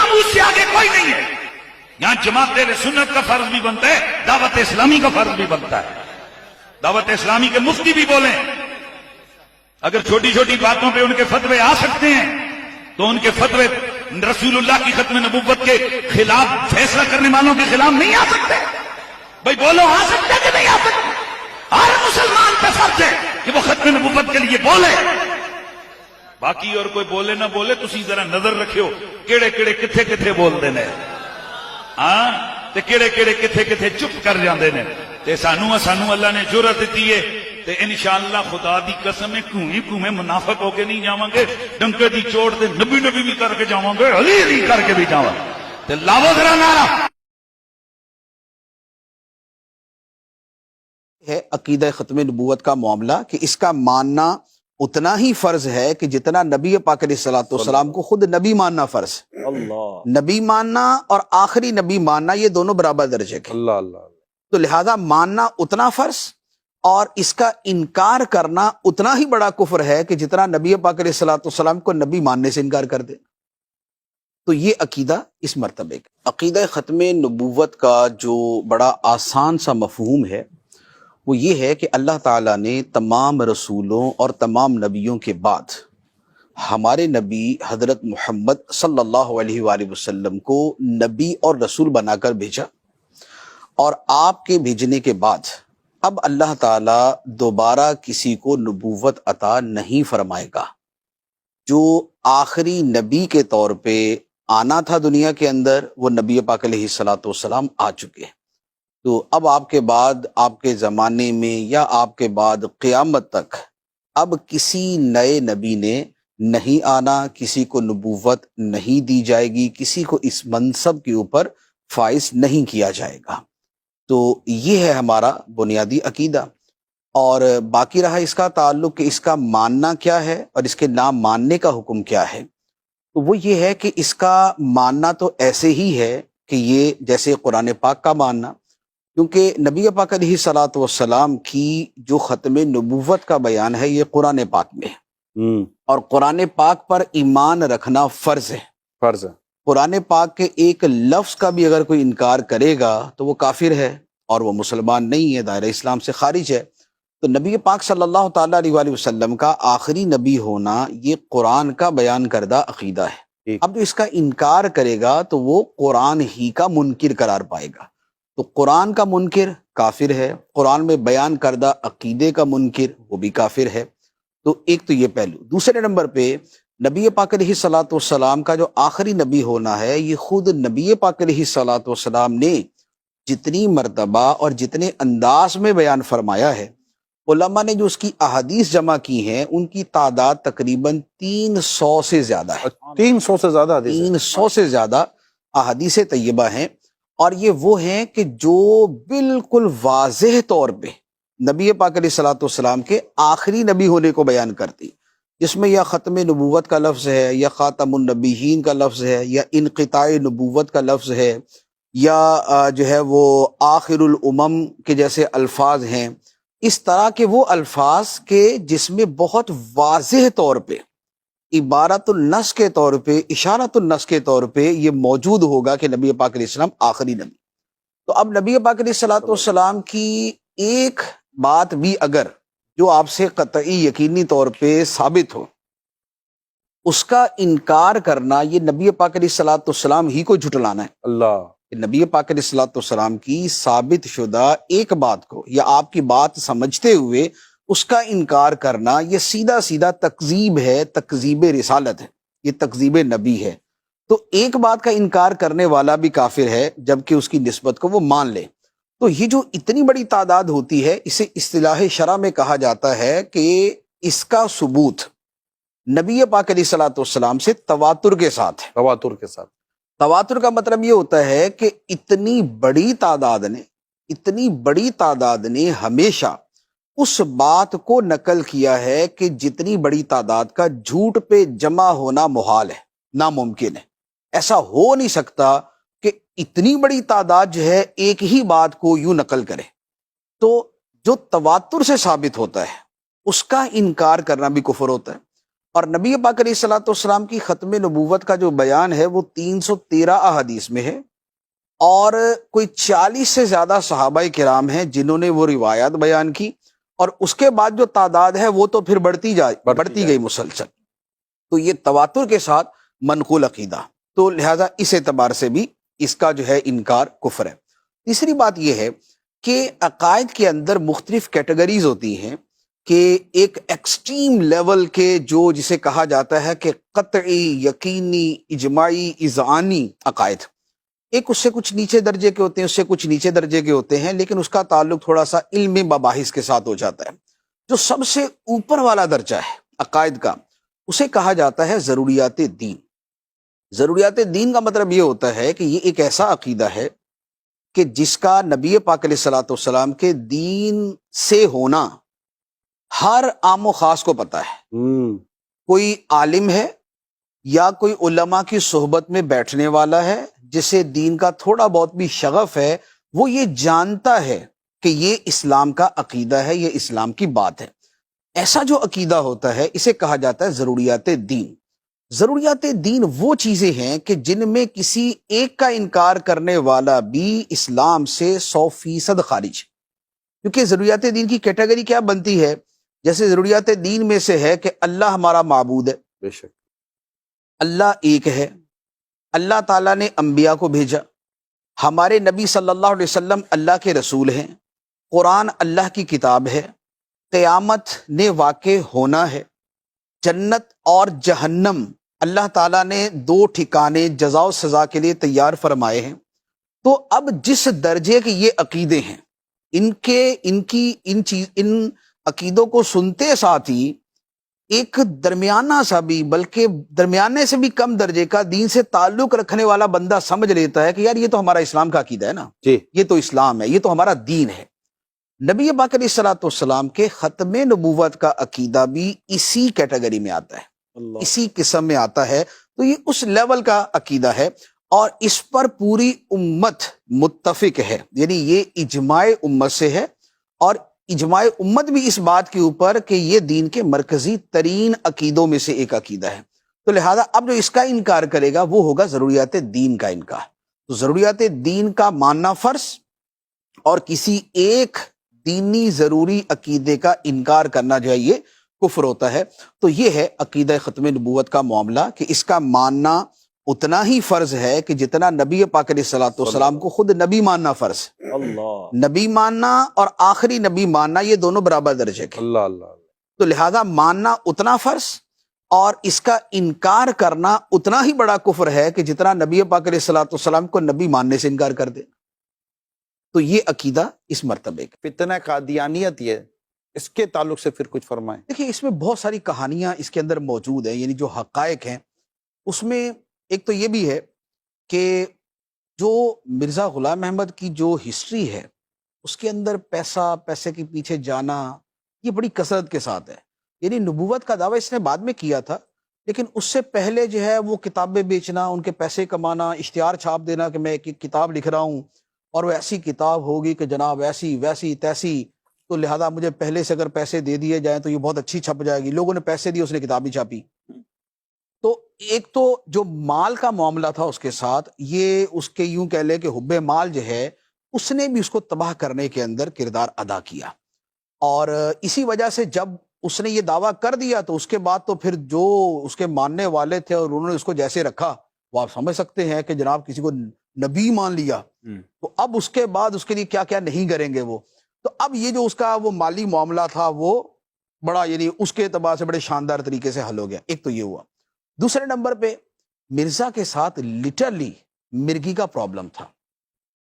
ناموس سے آگے کوئی نہیں ہے. یہاں جماعت اہل سنت کا فرض بھی بنتا ہے, دعوت اسلامی کا فرض بھی بنتا ہے. دعوت اسلامی کے مفتی بھی بولیں, اگر چھوٹی چھوٹی باتوں پہ ان کے فتوے آ سکتے ہیں تو ان کے فتوے رسول اللہ کی ختم نبوت کے خلاف فیصلہ کرنے والوں کے خلاف نہیں آ سکتے. بھائی بولو, آ سکتے کہ نہیں آ سکتے؟ ہر مسلمان پہ فرض ہے کہ وہ ختم نبوت کے لیے بولے. باقی اور کوئی بولے نہ بولے, تسی ذرا نظر رکھیو کیڑے کیڑے کتھے کتھے بول دے نے, ہاں تے کیڑے کیڑے کتھے کتھے چپ کر جاندے نے. تے سانو اللہ نے جرأت دتی ہے تے انشاءاللہ خدا دی قسم ہے کوئیں منافق ہو کے نہیں جاواں گے, ڈنکے دی چوٹ تے نبی بھی کر کے جاواں گے, علی کر کے بھی جاواں. تے لاو ذرا نعرہ. ہے عقیدہ ختم نبوت کا معاملہ کہ اس کا ماننا اتنا ہی فرض ہے کہ جتنا نبی پاک علیہ الصلوۃ والسلام کو خود نبی ماننا فرض ہے. اللہ نبی ماننا اور آخری نبی ماننا یہ دونوں برابر درجے کے. اللہ اللہ. تو لہذا ماننا اتنا فرض اور اس کا انکار کرنا اتنا ہی بڑا کفر ہے کہ جتنا نبی پاک علیہ الصلوۃ والسلام کو نبی ماننے سے انکار کر دے. تو یہ عقیدہ اس مرتبے کا. عقیدہ ختم نبوت کا جو بڑا آسان سا مفہوم ہے وہ یہ ہے کہ اللہ تعالیٰ نے تمام رسولوں اور تمام نبیوں کے بعد ہمارے نبی حضرت محمد صلی اللہ علیہ وآلہ وسلم کو نبی اور رسول بنا کر بھیجا, اور آپ کے بھیجنے کے بعد اب اللہ تعالیٰ دوبارہ کسی کو نبوت عطا نہیں فرمائے گا. جو آخری نبی کے طور پہ آنا تھا دنیا کے اندر وہ نبی پاک علیہ الصلوۃ والسلام آ چکے ہیں. تو اب آپ کے بعد, آپ کے زمانے میں یا آپ کے بعد قیامت تک اب کسی نئے نبی نے نہیں آنا, کسی کو نبوت نہیں دی جائے گی, کسی کو اس منصب کے اوپر فائز نہیں کیا جائے گا. تو یہ ہے ہمارا بنیادی عقیدہ. اور باقی رہا اس کا تعلق کہ اس کا ماننا کیا ہے اور اس کے نہ ماننے کا حکم کیا ہے. تو وہ یہ ہے کہ اس کا ماننا تو ایسے ہی ہے کہ یہ جیسے قرآن پاک کا ماننا, کیونکہ نبی پاک علیہ الصلوۃ والسلام کی جو ختم نبوت کا بیان ہے یہ قرآن پاک میں ہے, اور قرآن پاک پر ایمان رکھنا فرض ہے. فرض ہے. قرآن پاک کے ایک لفظ کا بھی اگر کوئی انکار کرے گا تو وہ کافر ہے اور وہ مسلمان نہیں ہے, دائرہ اسلام سے خارج ہے. تو نبی پاک صلی اللہ تعالیٰ علیہ وآلہ وسلم کا آخری نبی ہونا یہ قرآن کا بیان کردہ عقیدہ ہے. اب جو اس کا انکار کرے گا تو وہ قرآن ہی کا منکر قرار پائے گا. تو قرآن کا منکر کافر ہے, قرآن میں بیان کردہ عقیدے کا منکر وہ بھی کافر ہے. تو ایک تو یہ پہلو. دوسرے نمبر پہ نبی پاک علیہ الصلوۃ والسلام کا جو آخری نبی ہونا ہے یہ خود نبی پاک علیہ الصلوۃ والسلام نے جتنی مرتبہ اور جتنے انداز میں بیان فرمایا ہے, علماء نے جو اس کی احادیث جمع کی ہیں ان کی تعداد تقریباً 300 سے زیادہ ہے. 300 سے زیادہ حدیث ہے. 300 سے زیادہ احادیث طیبہ ہیں, اور یہ وہ ہیں کہ جو بالکل واضح طور پہ نبی پاک علیہ الصلوۃ والسلام کے آخری نبی ہونے کو بیان کرتی, جس میں یا ختم نبوت کا لفظ ہے یا خاتم النبیین کا لفظ ہے یا انقطاع نبوت کا لفظ ہے یا جو ہے وہ آخر الامم کے جیسے الفاظ ہیں. اس طرح کے وہ الفاظ کے جس میں بہت واضح طور پہ عبارت النص کے طور پہ, اشارت النص کے طور پہ یہ موجود ہوگا کہ نبی پاک علیہ السلام آخری نبی. تو اب نبی پاک علیہ الصلوۃ والسلام کی ایک بات بھی اگر جو آپ سے قطعی یقینی طور پہ ثابت ہو, اس کا انکار کرنا یہ نبی پاک علیہ الصلوۃ والسلام ہی کو جھٹلانا ہے. اللہ. نبی پاک علیہ الصلوۃ والسلام کی ثابت شدہ ایک بات کو یا آپ کی بات سمجھتے ہوئے اس کا انکار کرنا یہ سیدھا سیدھا تکذیب ہے, تکذیب رسالت ہے, یہ تکذیب نبی ہے. تو ایک بات کا انکار کرنے والا بھی کافر ہے جبکہ اس کی نسبت کو وہ مان لے. تو یہ جو اتنی بڑی تعداد ہوتی ہے اسے اصطلاح شرع میں کہا جاتا ہے کہ اس کا ثبوت نبی پاک علیہ الصلوۃ والسلام سے تواتر کے ساتھ ہے. تواتر کے ساتھ. تواتر کا مطلب یہ ہوتا ہے کہ اتنی بڑی تعداد نے ہمیشہ اس بات کو نقل کیا ہے کہ جتنی بڑی تعداد کا جھوٹ پہ جمع ہونا محال ہے, ناممکن ہے. ایسا ہو نہیں سکتا کہ اتنی بڑی تعداد جو ہے ایک ہی بات کو یوں نقل کرے. تو جو تواتر سے ثابت ہوتا ہے اس کا انکار کرنا بھی کفر ہوتا ہے. اور نبی پاک علیہ الصلوۃ والسلام کی ختم نبوت کا جو بیان ہے وہ 313 احادیث میں ہے، اور کوئی 40 سے زیادہ صحابہ کرام ہیں جنہوں نے وہ روایات بیان کی، اور اس کے بعد جو تعداد ہے وہ تو پھر بڑھتی گئی مسلسل. تو یہ تواتر کے ساتھ منقول عقیدہ، تو لہذا اس اعتبار سے بھی اس کا جو ہے انکار کفر ہے. تیسری بات یہ ہے کہ عقائد کے اندر مختلف کیٹیگریز ہوتی ہیں، کہ ایک ایکسٹریم لیول کے جو جسے کہا جاتا ہے کہ قطعی، یقینی، اجماعی، اذعانی عقائد، ایک اس سے کچھ نیچے درجے کے ہوتے ہیں، اس سے کچھ نیچے درجے کے ہوتے ہیں، لیکن اس کا تعلق تھوڑا سا علم مباحث کے ساتھ ہو جاتا ہے. جو سب سے اوپر والا درجہ ہے عقائد کا، اسے کہا جاتا ہے ضروریات دین. ضروریات دین کا مطلب یہ ہوتا ہے کہ یہ ایک ایسا عقیدہ ہے کہ جس کا نبی پاک علیہ الصلوۃ والسلام کے دین سے ہونا ہر عام و خاص کو پتہ ہے. کوئی عالم ہے یا کوئی علماء کی صحبت میں بیٹھنے والا ہے جسے دین کا تھوڑا بہت بھی شغف ہے، وہ یہ جانتا ہے کہ یہ اسلام کا عقیدہ ہے، یہ اسلام کی بات ہے. ایسا جو عقیدہ ہوتا ہے اسے کہا جاتا ہے ضروریات دین. ضروریات دین وہ چیزیں ہیں کہ جن میں کسی ایک کا انکار کرنے والا بھی اسلام سے 100% خارج. کیونکہ ضروریات دین کی کیٹیگری کیا بنتی ہے؟ جیسے ضروریات دین میں سے ہے کہ اللہ ہمارا معبود ہے، بے شک اللہ ایک ہے، اللہ تعالیٰ نے انبیاء کو بھیجا، ہمارے نبی صلی اللہ علیہ وسلم اللہ کے رسول ہیں، قرآن اللہ کی کتاب ہے، قیامت نے واقع ہونا ہے، جنت اور جہنم اللہ تعالیٰ نے 2 ٹھکانے جزا و سزا کے لیے تیار فرمائے ہیں. تو اب جس درجے کے یہ عقیدے ہیں، ان عقیدوں کو سنتے ساتھ ہی ایک درمیانہ سا بھی، بلکہ درمیانے سے بھی کم درجے کا دین سے تعلق رکھنے والا بندہ سمجھ لیتا ہے کہ یار یہ تو ہمارا اسلام کا عقیدہ ہے نا، جی، یہ تو اسلام ہے، یہ تو ہمارا دین ہے. نبی پاک علیہ الصلوۃ والسلام کے ختم نبوت کا عقیدہ بھی اسی کیٹیگری میں آتا ہے، اللہ اسی قسم میں آتا ہے. تو یہ اس لیول کا عقیدہ ہے، اور اس پر پوری امت متفق ہے، یعنی یہ اجماع امت سے ہے، اور اجماع امت بھی اس بات کے اوپر کہ یہ دین کے مرکزی ترین عقیدوں میں سے ایک عقیدہ ہے. تو لہذا اب جو اس کا انکار کرے گا وہ ہوگا ضروریات دین کا انکار. تو ضروریات دین کا ماننا فرض اور کسی ایک دینی ضروری عقیدے کا انکار کرنا جو ہے یہ کفر ہوتا ہے. تو یہ ہے عقیدہ ختم نبوت کا معاملہ، کہ اس کا ماننا اتنا ہی فرض ہے کہ جتنا نبی پاک علیہ الصلوۃ والسلام کو خود نبی ماننا فرض ہے. اللہ نبی ماننا اور آخری نبی ماننا یہ دونوں برابر درجے کے. اللہ اللہ تو لہذا ماننا اتنا فرض اور اس کا انکار کرنا اتنا ہی بڑا کفر ہے کہ جتنا نبی پاک علیہ الصلوۃ والسلام کو نبی ماننے سے انکار کر دے. تو یہ عقیدہ اس مرتبے کا. فتنہ قادیانیت یہ اس کے تعلق سے پھر کچھ فرمائیں. دیکھیے اس میں بہت ساری کہانیاں اس کے اندر موجود ہیں، یعنی جو حقائق ہیں اس میں ایک تو یہ بھی ہے کہ جو مرزا غلام احمد کی جو ہسٹری ہے اس کے اندر پیسے کے پیچھے جانا یہ بڑی کثرت کے ساتھ ہے. یعنی نبوت کا دعویٰ اس نے بعد میں کیا تھا، لیکن اس سے پہلے جو ہے وہ کتابیں بیچنا، ان کے پیسے کمانا، اشتہار چھاپ دینا کہ میں ایک کتاب لکھ رہا ہوں اور وہ ایسی کتاب ہوگی کہ جناب ایسی ویسی تیسی، تو لہذا مجھے پہلے سے اگر پیسے دے دیے جائیں تو یہ بہت اچھی چھپ جائے گی. لوگوں نے پیسے دیے، اس نے کتاب ہی چھاپی. تو ایک تو جو مال کا معاملہ تھا اس کے ساتھ، یہ اس کے یوں کہہ لے کہ حب مال جو ہے اس نے بھی اس کو تباہ کرنے کے اندر کردار ادا کیا. اور اسی وجہ سے جب اس نے یہ دعویٰ کر دیا تو اس کے بعد تو پھر جو اس کے ماننے والے تھے اور انہوں نے اس کو جیسے رکھا وہ آپ سمجھ سکتے ہیں کہ جناب کسی کو نبی مان لیا تو اب اس کے بعد اس کے لیے کیا کیا نہیں کریں گے وہ. تو اب یہ جو اس کا وہ مالی معاملہ تھا وہ بڑا یعنی اس کے اعتبار سے بڑے شاندار طریقے سے حل ہو گیا. ایک تو یہ ہوا. دوسرے نمبر پہ مرزا کے ساتھ لٹرلی مرگی کا پرابلم تھا.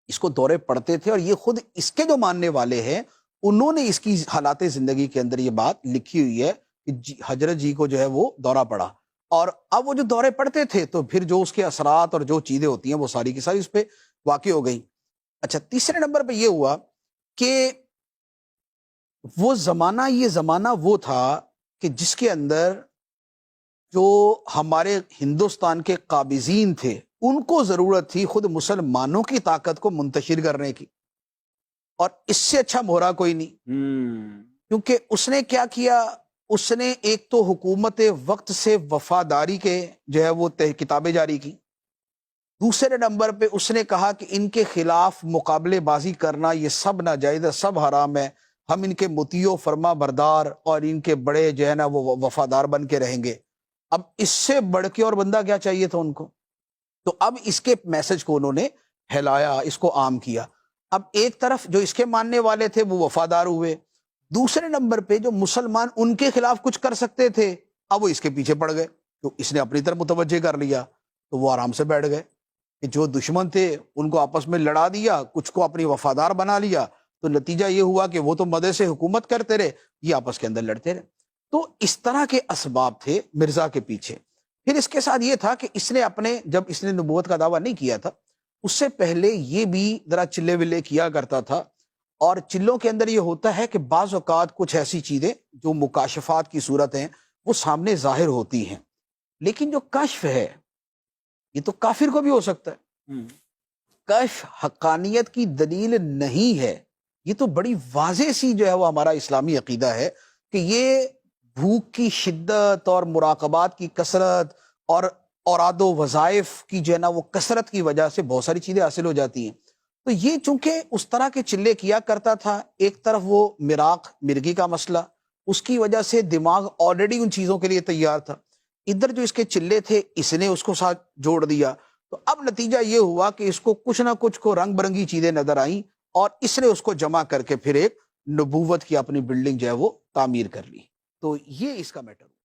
اس کو دورے پڑتے تھے اور یہ خود اس کے جو ماننے والے ہیں انہوں نے اس کی حالات زندگی کے اندر یہ بات لکھی ہوئی ہے کہ حضرت جی کو جو ہے وہ دورہ پڑا. اور اب وہ جو دورے پڑتے تھے تو پھر جو اس کے اثرات اور جو چیزیں ہوتی ہیں وہ ساری کی ساری اس پہ واقع ہو گئیں. اچھا تیسرے نمبر پہ یہ ہوا کہ وہ زمانہ یہ زمانہ وہ تھا کہ جس کے اندر جو ہمارے ہندوستان کے قابضین تھے ان کو ضرورت تھی خود مسلمانوں کی طاقت کو منتشر کرنے کی، اور اس سے اچھا مہرا کوئی نہیں. کیونکہ اس نے کیا کیا، اس نے ایک تو حکومت وقت سے وفاداری کے جو ہے وہ کتابیں جاری کی، دوسرے نمبر پہ اس نے کہا کہ ان کے خلاف مقابلے بازی کرنا یہ سب ناجائز ہے، سب حرام ہے، ہم ان کے مطیع و فرما بردار اور ان کے بڑے جو ہے نا وہ وفادار بن کے رہیں گے۔ اب اس سے بڑھ کے اور بندہ کیا چاہیے تھا ان کو؟ تو اب اس کے میسج کو انہوں نے پھیلایا، اس کو عام کیا۔ اب ایک طرف جو اس کے ماننے والے تھے وہ وفادار ہوئے، دوسرے نمبر پہ جو مسلمان ان کے خلاف کچھ کر سکتے تھے اب وہ اس کے پیچھے پڑ گئے، تو اس نے اپنی طرف متوجہ کر لیا، تو وہ آرام سے بیٹھ گئے کہ جو دشمن تھے ان کو آپس میں لڑا دیا، کچھ کو اپنی وفادار بنا لیا، تو نتیجہ یہ ہوا کہ وہ تو مدد سے حکومت کرتے رہے، یہ آپس کے اندر لڑتے رہے۔ تو اس طرح کے اسباب تھے مرزا کے پیچھے۔ پھر اس کے ساتھ یہ تھا کہ اس نے اپنے، جب اس نے نبوت کا دعویٰ نہیں کیا تھا اس سے پہلے یہ بھی ذرا چلے ولے کیا کرتا تھا، اور چلوں کے اندر یہ ہوتا ہے کہ بعض اوقات کچھ ایسی چیزیں جو مکاشفات کی صورت ہیں وہ سامنے ظاہر ہوتی ہیں، لیکن جو کشف ہے یہ تو کافر کو بھی ہو سکتا ہے۔ کشف حقانیت کی دلیل نہیں ہے، یہ تو بڑی واضح سی جو ہے وہ ہمارا اسلامی عقیدہ ہے کہ یہ بھوک کی شدت اور مراقبات کی کثرت اور اوراد و وظائف کی جو ہے نا وہ کثرت کی وجہ سے بہت ساری چیزیں حاصل ہو جاتی ہیں۔ تو یہ چونکہ اس طرح کے چلے کیا کرتا تھا، ایک طرف وہ مراق مرگی کا مسئلہ، اس کی وجہ سے دماغ آلریڈی ان چیزوں کے لیے تیار تھا، ادھر جو اس کے چلے تھے اس نے اس کو ساتھ جوڑ دیا، تو اب نتیجہ یہ ہوا کہ اس کو کچھ نہ کچھ کو رنگ برنگی چیزیں نظر آئیں اور اس نے اس کو جمع کر کے پھر ایک نبوت کی اپنی بلڈنگ جو ہے وہ تعمیر کر لی۔ تو یہ اس کا میٹر